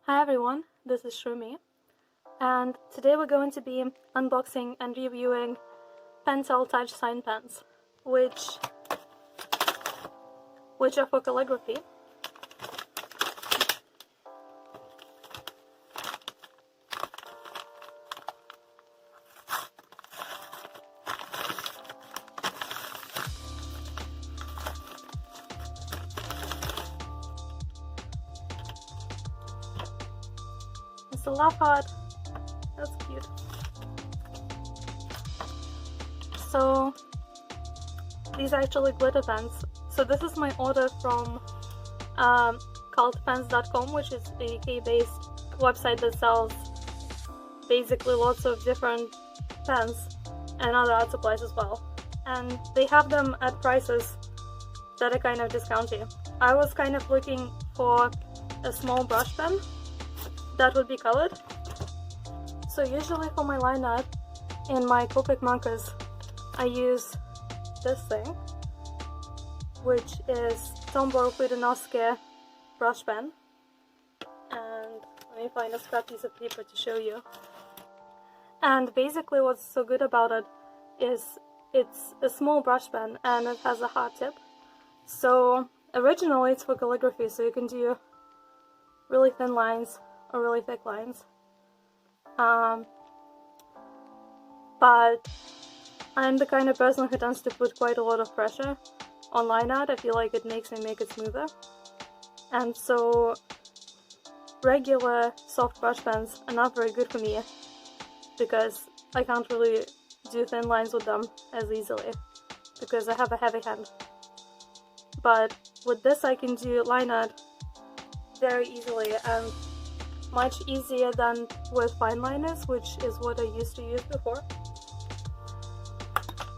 Hi everyone, this is Shrumi, and today we're going to be unboxing and reviewing Pentel touch sign pens, which are for calligraphy. It's a laugh heart. That's cute. So these are actually glitter pens. So this is my order from cultpens.com, which is a UK-based website that sells basically lots of different pens and other art supplies as well. And they have them at prices that are kind of discounty. I was kind of looking for a small brush pen that would be colored. So usually for my line art in my Kuretake Markers, I use this thing, which is Tombow Fudenosuke brush pen. And let me find a scrap piece of paper to show you. And basically what's so good about it is it's a small brush pen and it has a hard tip. So originally it's for calligraphy, so you can do really thin lines or really thick lines. But I'm the kind of person who tends to put quite a lot of pressure on line art. I feel like it makes me make it smoother. And so regular soft brush pens are not very good for me because I can't really do thin lines with them as easily because I have a heavy hand. But with this I can do line art very easily and much easier than with fineliners, which is what I used to use before.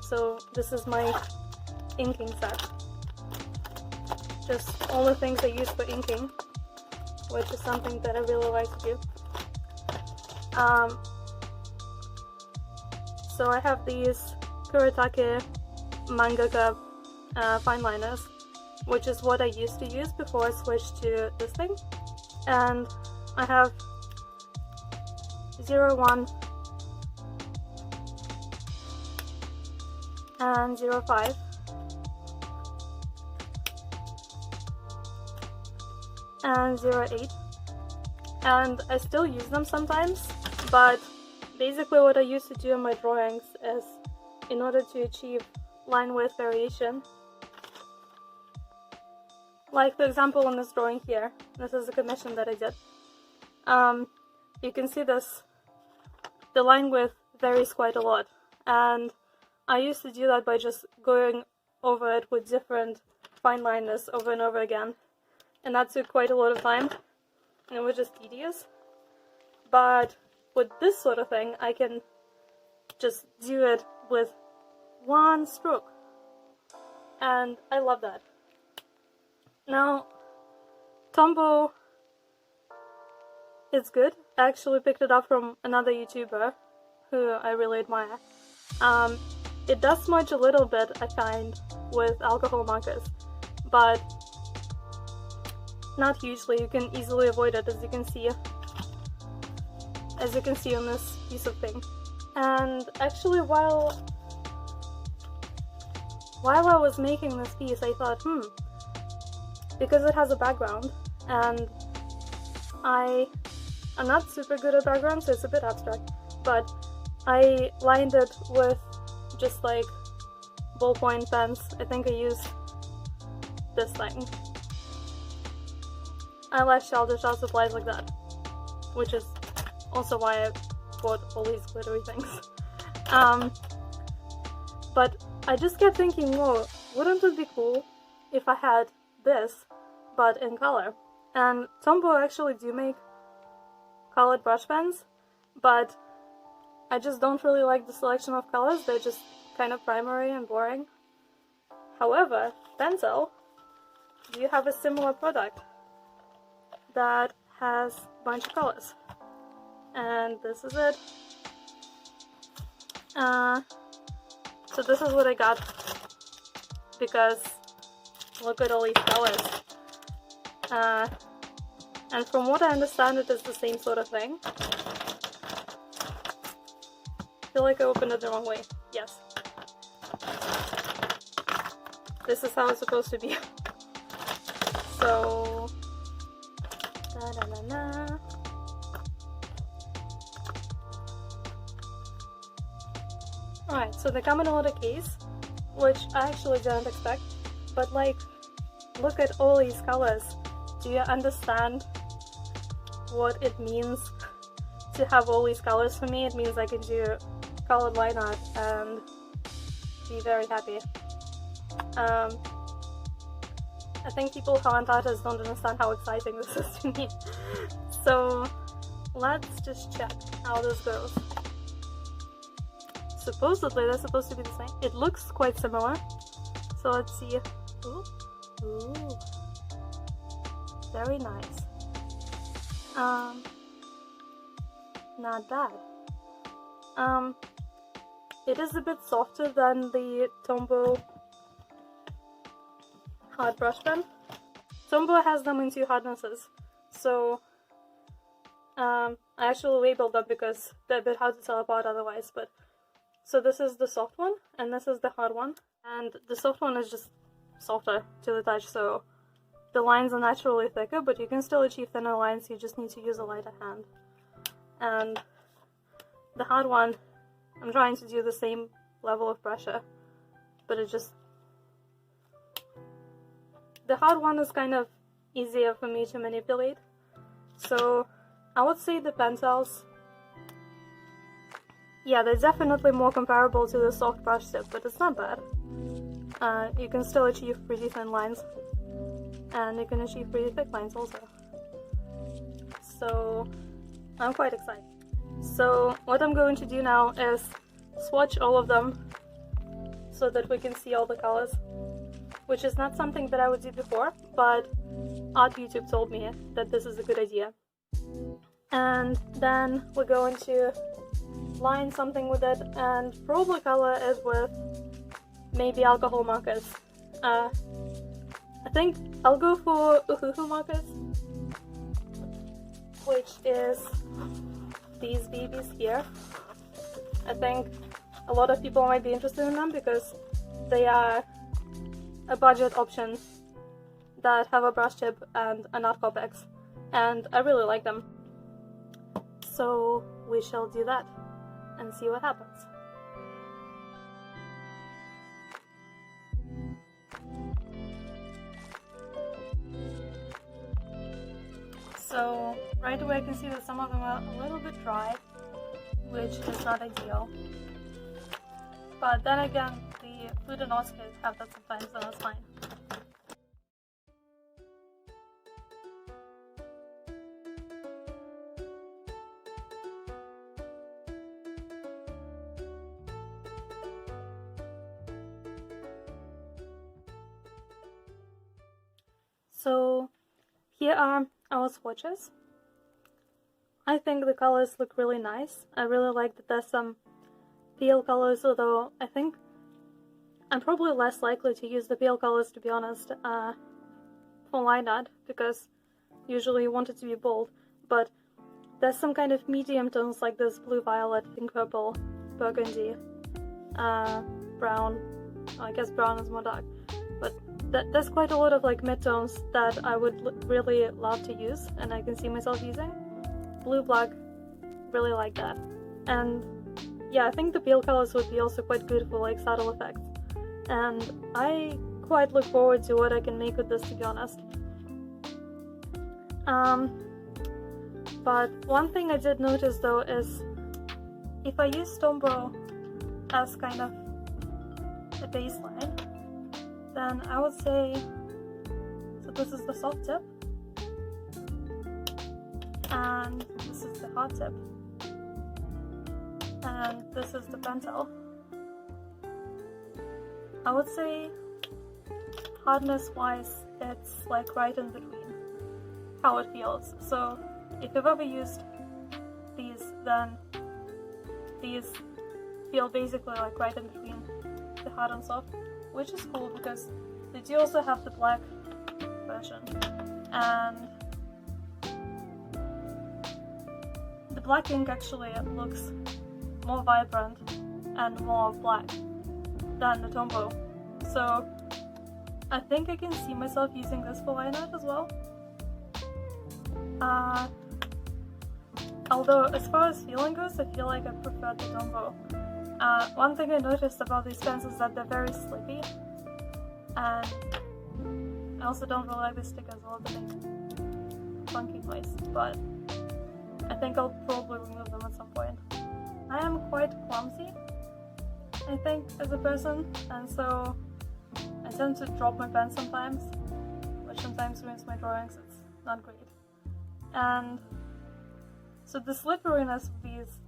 So this is my inking set. Just all the things I use for inking, which is something that I really like to do. So I have these Kuretake Mangaka fineliners, which is what I used to use before I switched to this thing. And I have 01 and 05 and 08, and I still use them sometimes, but basically what I used to do in my drawings is, in order to achieve line width variation, like for example in this drawing here, this is a commission that I did. You can see this, the line width varies quite a lot, and I used to do that by just going over it with different fine liners over and over again, and that took quite a lot of time, and it was just tedious. But with this sort of thing, I can just do it with one stroke, and I love that. Now, Tombow, it's good. I actually picked it up from another YouTuber who I really admire. It does smudge a little bit, I find, with alcohol markers, but not hugely. You can easily avoid it, as you can see on this piece of thing. And actually, while I was making this piece, I thought, because it has a background, and I'm not super good at background, so it's a bit abstract, but I lined it with just like ballpoint pens. I think I used this thing. I left childish art supplies like that, which is also why I bought all these glittery things. But I just kept thinking, whoa, wouldn't it be cool if I had this, but in color? And Tombow actually do make colored brush pens, but I just don't really like the selection of colors. They're just kind of primary and boring. However, Pentel, you have a similar product that has a bunch of colors, and this is it. So this is what I got, because look at all these colors. And from what I understand, it is the same sort of thing. I feel like I opened it the wrong way. Yes. This is how it's supposed to be. So... da-da-da-da. Alright, so they come in another case, which I actually didn't expect, but like, look at all these colors. Do you understand what it means to have all these colors? For me, it means I can do colored line art and be very happy. I think people who aren't artists don't understand how exciting this is to me. So let's just check how this goes. Supposedly they're supposed to be the same. It looks quite similar. So let's see. Ooh. Ooh. Very nice. Not bad. It is a bit softer than the Tombow hard brush pen. Tombow has them in two hardnesses, so I actually labeled them because they're a bit hard to tell apart otherwise. But so this is the soft one, and this is the hard one, and the soft one is just softer to the touch, so the lines are naturally thicker, but you can still achieve thinner lines. You just need to use a lighter hand. And the hard one, I'm trying to do the same level of pressure, but it just... the hard one is kind of easier for me to manipulate. So I would say the Pentels, yeah, they're definitely more comparable to the soft brush tip, but it's not bad. You can still achieve pretty thin lines, and you can achieve pretty thick lines also. So I'm quite excited. So what I'm going to do now is swatch all of them so that we can see all the colors, which is not something that I would do before, but Art YouTube told me that this is a good idea. And then we're going to line something with it, and probably color it with maybe alcohol markers. I think I'll go for Ohuhu markers, which is these babies here. I think a lot of people might be interested in them because they are a budget option that have a brush tip and an art Copex, and I really like them. So we shall do that and see what happens. So right away I can see that some of them are a little bit dry, which is not ideal. But then again, the Fudenosuke have that sometimes, and that's fine. So here are our swatches. I think the colors look really nice. I really like that there's some pale colors, although I think I'm probably less likely to use the pale colors, to be honest, for line art, because usually you want it to be bold, but there's some kind of medium tones like this blue, violet, pink, purple, burgundy, brown. I guess brown is more dark, but there's quite a lot of like mid-tones that I would really love to use, and I can see myself using. Blue, black, really like that. And yeah, I think the pale colors would be also quite good for like subtle effects. And I quite look forward to what I can make with this, to be honest. But one thing I did notice though is if I use Tombow as kind of a baseline, then I would say, so this is the soft tip, and this is the hard tip, and this is the Pentel. I would say hardness wise it's like right in between how it feels. So if you've ever used these, then these feel basically like right in between the hard and soft, which is cool because they do also have the black version, and black ink actually looks more vibrant and more black than the Tombow. So I think I can see myself using this for line art as well. Although as far as feeling goes, I feel like I prefer the Tombow. One thing I noticed about these pens is that they're very slippy, and I also don't really like the stickers, a lot of make funky noise, but I think I'll probably remove them at some point. I am quite clumsy, I think, as a person, and so I tend to drop my pen sometimes, which sometimes ruins my drawings. It's not great. And so the slipperiness of these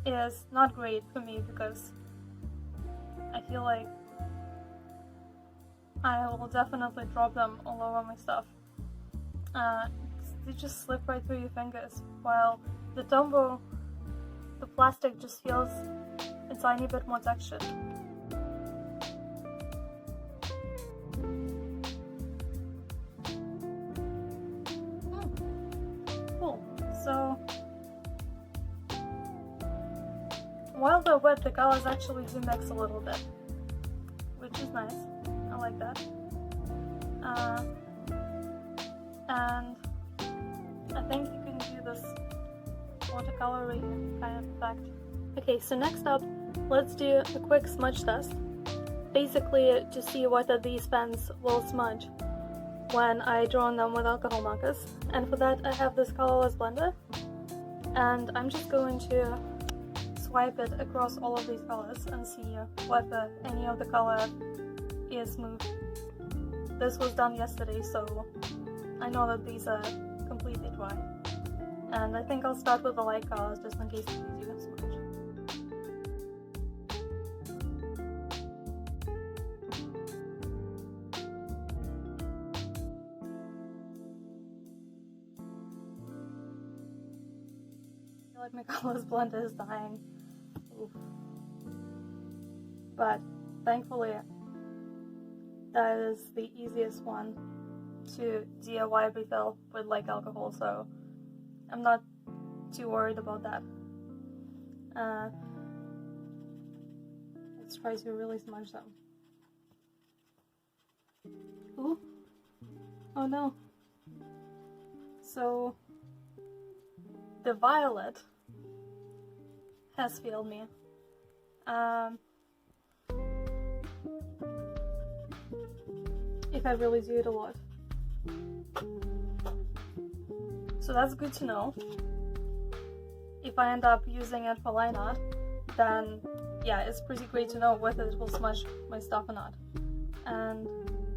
is not great for me because I feel like I will definitely drop them all over my stuff. They just slip right through your fingers, while the Tombow, the plastic just feels a tiny bit more textured. Cool. So while they're wet, the colors actually do mix a little bit, which is nice. I like that. And I think you can do this watercolory kind of effect. Okay, so next up, let's do a quick smudge test. Basically, to see whether these pens will smudge when I draw on them with alcohol markers. And for that, I have this colorless blender, and I'm just going to swipe it across all of these colors and see whether any of the color is smooth. This was done yesterday, so I know that these are completely dry. And I think I'll start with the light colors just in case it's easier to smudge. I feel like my colors blender is dying. Oof. But thankfully, that is the easiest one to DIY refill with like alcohol, so I'm not too worried about that. Let's try to really smudge them. Ooh. Oh no. So the violet has failed me. If I really do it a lot. So that's good to know. If I end up using it for line art, then yeah, it's pretty great to know whether it will smudge my stuff or not. And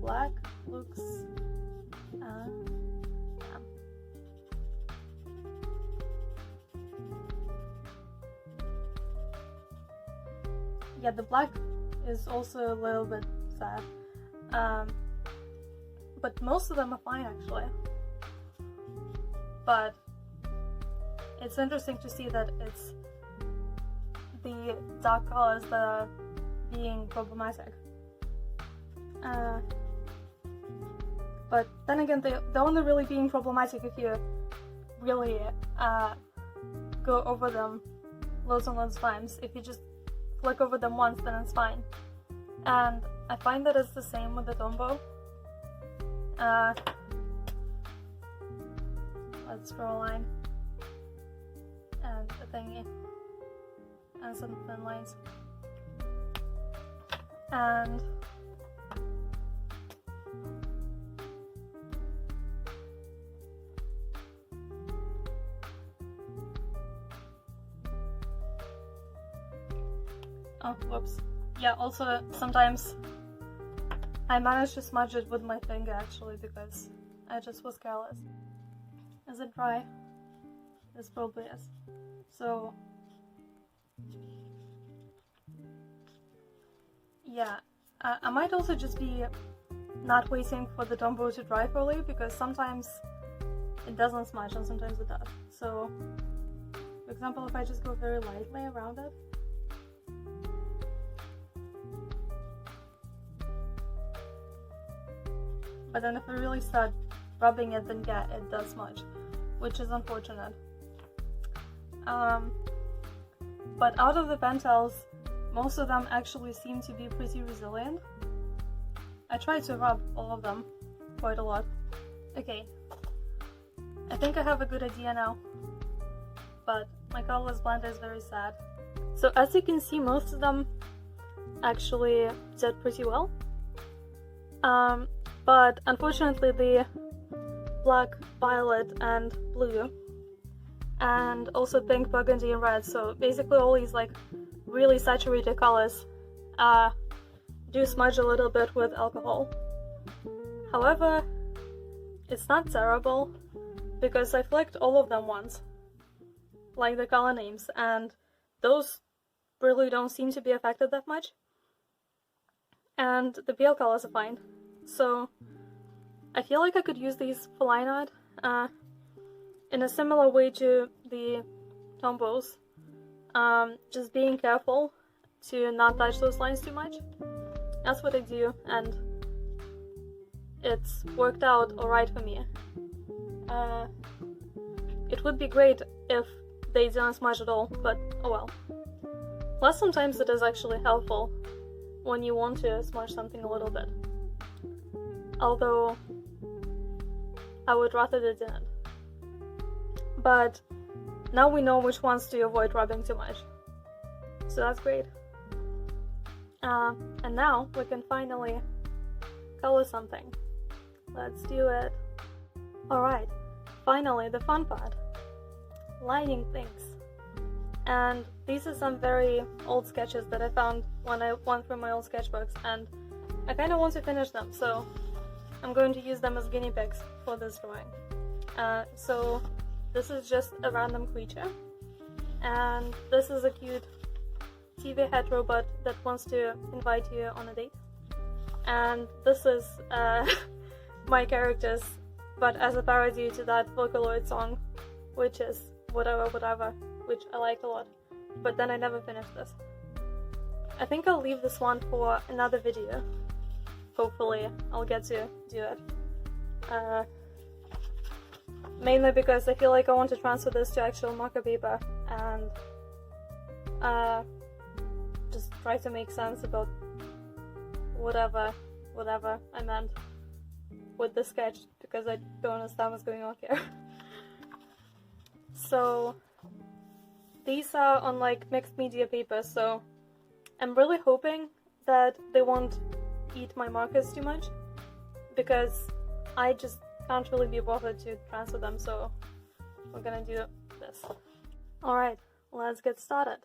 black looks yeah, the black is also a little bit sad. But most of them are fine actually. But it's interesting to see that it's the dark colors that are being problematic. But then again, they're only really being problematic if you really go over them loads and loads of times. If you just flick over them once, then it's fine. And I find that it's the same with the Tombow. Let's draw a line and a thingy and some thin lines, and oh whoops, yeah, also sometimes I managed to smudge it with my finger actually because I just was careless. Is it dry? This probably is. So yeah, I might also just be not waiting for the Tombow to dry fully because sometimes it doesn't smudge and sometimes it does. So for example, if I just go very lightly around it, but then if I really start rubbing it, then yeah, it does smudge, which is unfortunate. But out of the Pentels, most of them actually seem to be pretty resilient. I tried to rub all of them quite a lot. Okay, I think I have a good idea now, but my colorless blender is very sad. So as you can see, most of them actually did pretty well. But unfortunately the black, violet, and blue, and also pink, burgundy, and red, so basically all these like really saturated colors do smudge a little bit with alcohol. However, it's not terrible because I flicked all of them once, like the color names, and those really don't seem to be affected that much. And the pale colors are fine. So I feel like I could use these for line art in a similar way to the Tombows. Just being careful to not touch those lines too much. That's what I do, and it's worked out alright for me. It would be great if they didn't smudge at all, but oh well. Plus sometimes it is actually helpful when you want to smudge something a little bit. Although I would rather they didn't. But now we know which ones to avoid rubbing too much. So that's great. And now we can finally color something. Let's do it. Alright, finally the fun part. Lining things. And these are some very old sketches that I found when I went through my old sketchbooks, and I kind of want to finish them, so I'm going to use them as guinea pigs for this drawing. So this is just a random creature, and this is a cute TV head robot that wants to invite you on a date, and this is my characters, but as a parody to that Vocaloid song, which is whatever whatever, which I liked a lot, but then I never finished this. I think I'll leave this one for another video. Hopefully I'll get to do it. Mainly because I feel like I want to transfer this to actual marker paper and just try to make sense about whatever I meant with the sketch, because I don't understand what's going on here. So these are on like mixed media paper, so I'm really hoping that they won't eat my markers too much, because I just can't really be bothered to transfer them, so we're gonna do this. Alright, let's get started.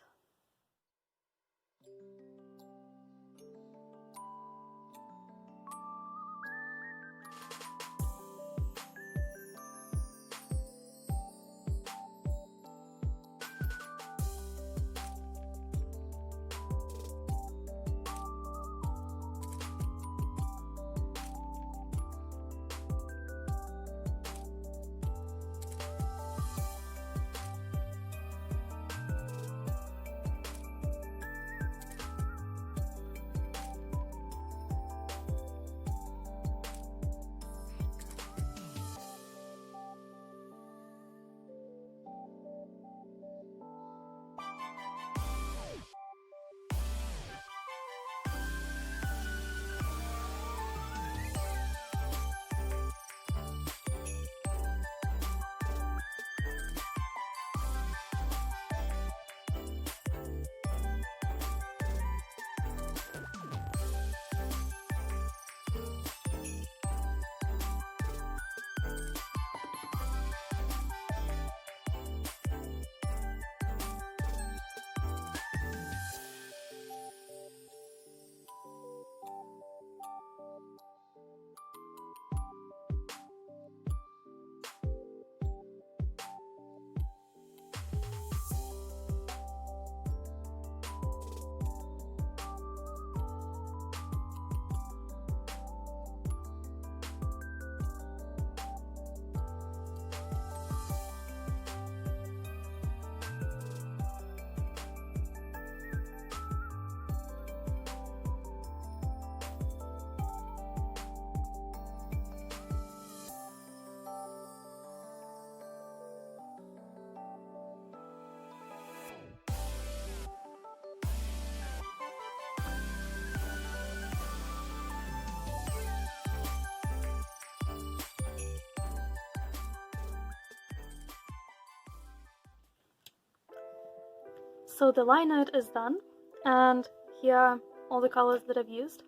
So the line art is done, and here are all the colors that I've used.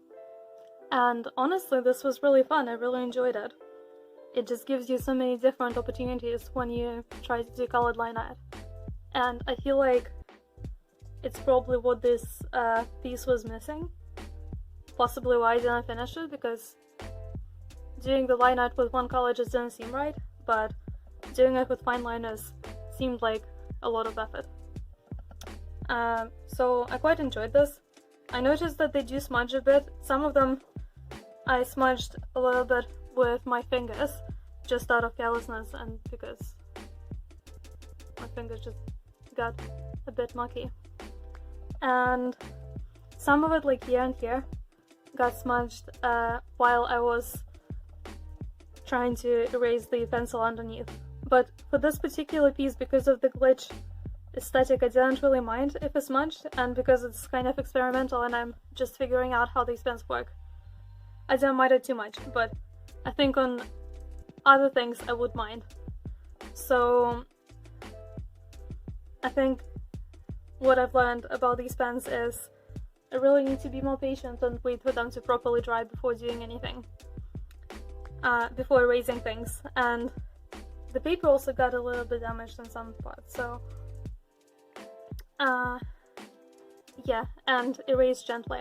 And honestly, this was really fun. I really enjoyed it. It just gives you so many different opportunities when you try to do colored line art. And I feel like it's probably what this piece was missing. Possibly why I didn't finish it, because doing the line art with one color just didn't seem right, but doing it with fine liners seemed like a lot of effort. So I quite enjoyed this. I noticed that they do smudge a bit. Some of them I smudged a little bit with my fingers, just out of carelessness and because my fingers just got a bit mucky. And some of it, like here and here, got smudged while I was trying to erase the pencil underneath. But for this particular piece, because of the glitch aesthetic, I didn't really mind if it's smudged, and because it's kind of experimental and I'm just figuring out how these pens work, I didn't mind it too much, but I think on other things I would mind. So I think what I've learned about these pens is I really need to be more patient and wait for them to properly dry before doing anything, before erasing things. And the paper also got a little bit damaged in some parts, so yeah, and erase gently.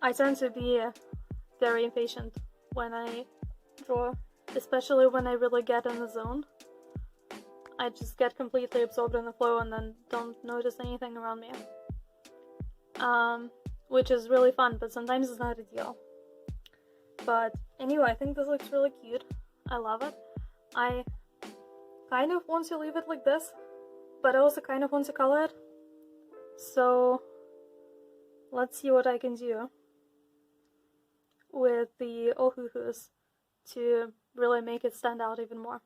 I tend to be very impatient when I draw, especially when I really get in the zone. I just get completely absorbed in the flow and then don't notice anything around me. Which is really fun, but sometimes it's not ideal. But anyway, I think this looks really cute. I love it. I kind of want to leave it like this, but I also kind of want to color it. So let's see what I can do with the Ohuhus to really make it stand out even more.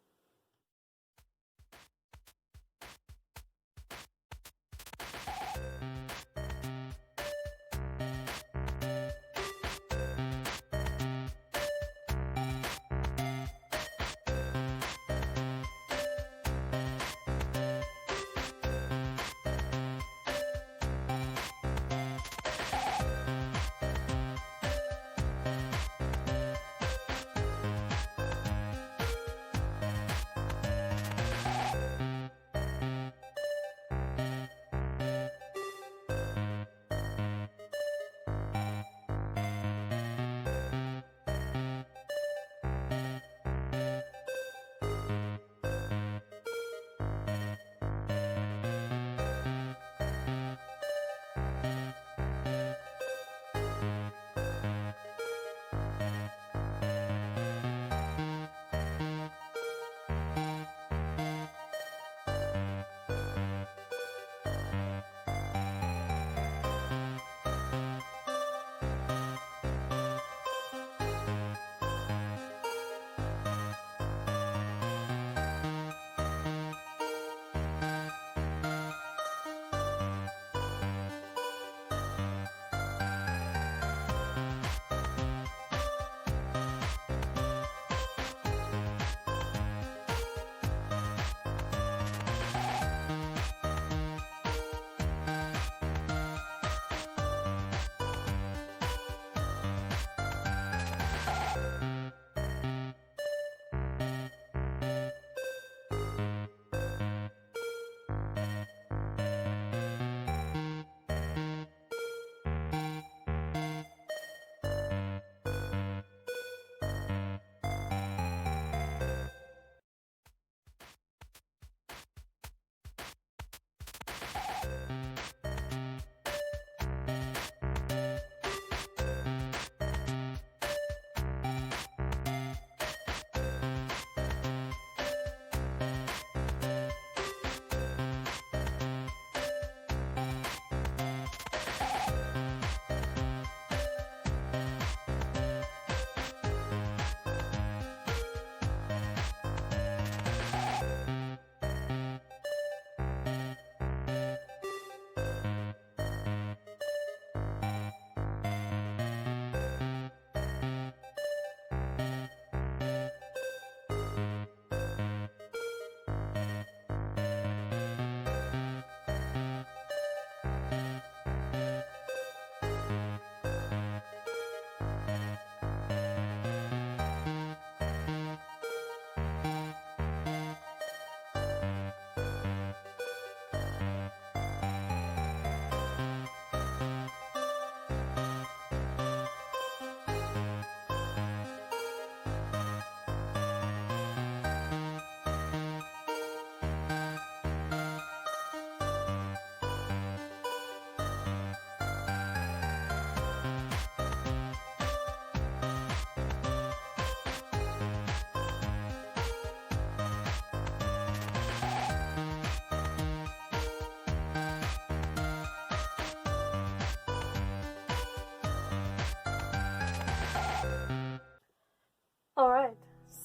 Alright,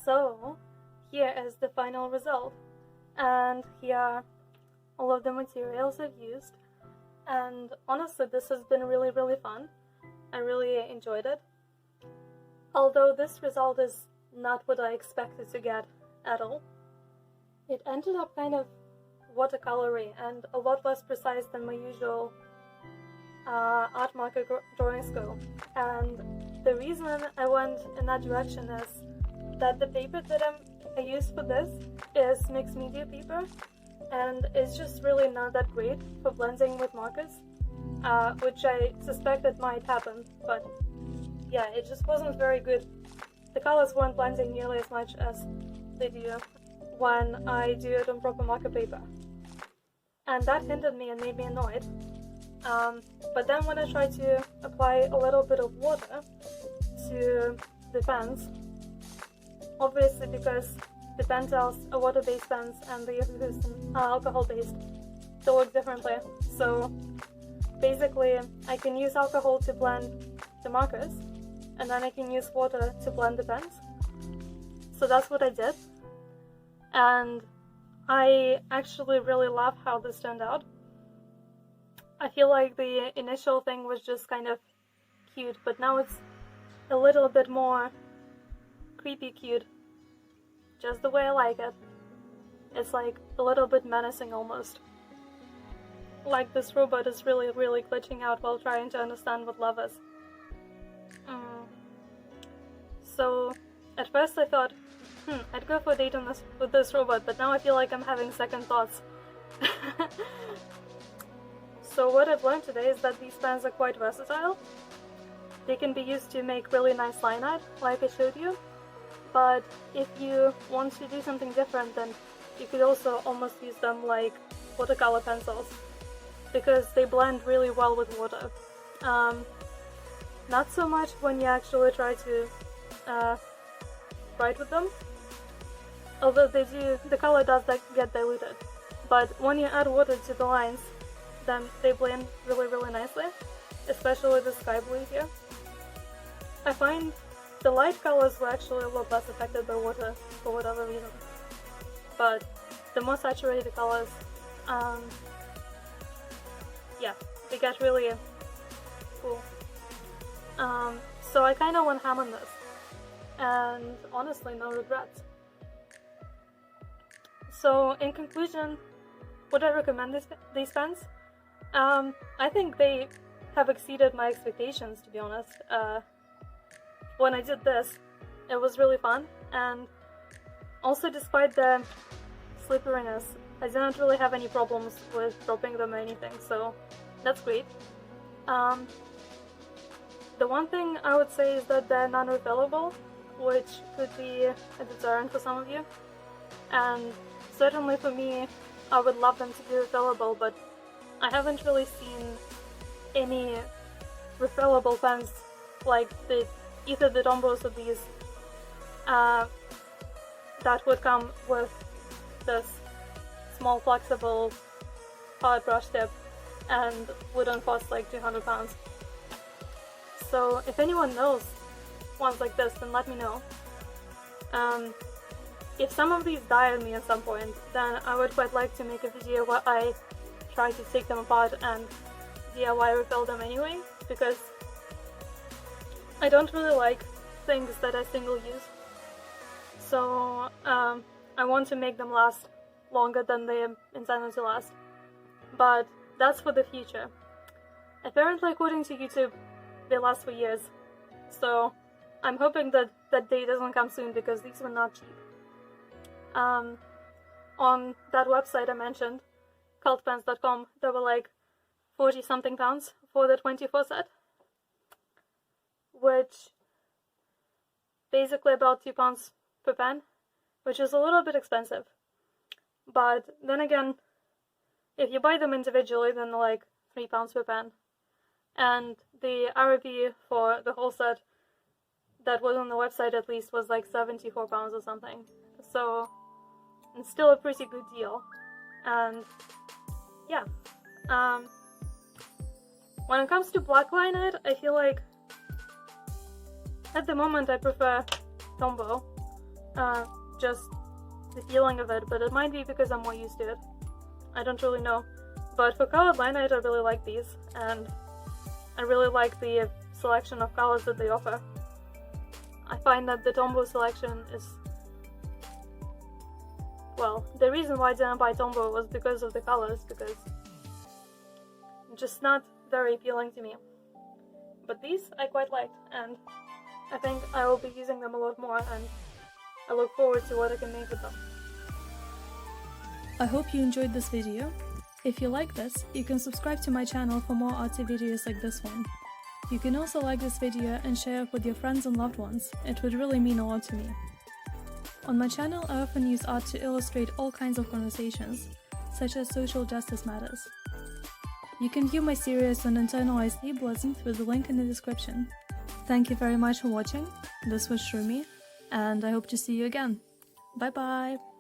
so here is the final result, and here are all of the materials I've used, and honestly this has been really fun. I really enjoyed it, although this result is not what I expected to get at all. It ended up kind of watercolory and a lot less precise than my usual art marker drawings go, and the reason I went in that direction is that the paper that I used for this is mixed media paper, and it's just really not that great for blending with markers, which I suspected might happen, but yeah, it just wasn't very good. The colors weren't blending nearly as much as they do when I do it on proper marker paper, and that hindered me and made me annoyed. But then when I tried to apply a little bit of water to the pens, obviously because the Pentels are water-based pens and the Ohuhu are alcohol-based, they work differently. So basically I can use alcohol to blend the markers, and then I can use water to blend the pens. So that's what I did, and I actually really love how this turned out. I feel like the initial thing was just kind of cute, but now it's a little bit more creepy cute, just the way I like it. It's like a little bit menacing almost. Like this robot is really glitching out while trying to understand what love is. So at first I thought, I'd go for a date on with this robot, but now I feel like I'm having second thoughts. So what I've learned today is that these pens are quite versatile. They can be used to make really nice line art, like I showed you, but if you want to do something different, then you could also almost use them like watercolor pencils, because they blend really well with water. Not so much when you actually try to write with them, although the color does get diluted, but when you add water to the lines, then they blend really nicely, especially the sky blue here. I find the light colors were actually a lot less affected by water for whatever reason, but the more saturated colors, yeah, they get really cool. So I kinda went ham on this, and honestly no regrets. So in conclusion, would I recommend these pens? I think they have exceeded my expectations, to be honest. When I did this, it was really fun, and also despite the slipperiness, I didn't really have any problems with dropping them or anything, so that's great. The one thing I would say is that they're non-refillable, which could be a deterrent for some of you, and certainly for me, I would love them to be refillable, but I haven't really seen any refillable pens like either the Tombows or these that would come with this small flexible hard brush tip and wouldn't cost like £200. So if anyone knows ones like this, then let me know. If some of these die on me at some point, then I would quite like to make a video where I try to take them apart and DIY refill them anyway, because I don't really like things that are single use. So I want to make them last longer than they are intended to last. But that's for the future. Apparently, according to YouTube, they last for years. So I'm hoping that that day doesn't come soon, because these were not cheap. On that website I mentioned, cultpens.com, there were like 40 something pounds for the 24 set, which basically about £2 per pen, which is a little bit expensive. But then again, if you buy them individually, then they're like £3 per pen, and the RRP for the whole set that was on the website at least was like £74 or something. So it's still a pretty good deal. And yeah, when it comes to black line art, I feel like at the moment I prefer Tombow. Just the feeling of it, but it might be because I'm more used to it. I don't really know. But for colored lineart, I really like these, and I really like the selection of colors that they offer. I find that the Tombow selection is... well, the reason why I didn't buy Tombow was because of the colors, because just not very appealing to me. But these I quite liked, and I think I will be using them a lot more, and I look forward to what I can make with them. I hope you enjoyed this video. If you like this, you can subscribe to my channel for more artsy videos like this one. You can also like this video and share it with your friends and loved ones. It would really mean a lot to me. On my channel, I often use art to illustrate all kinds of conversations, such as social justice matters. You can view my series on internalized ableism through the link in the description. Thank you very much for watching. This was Shroomy, and I hope to see you again. Bye bye!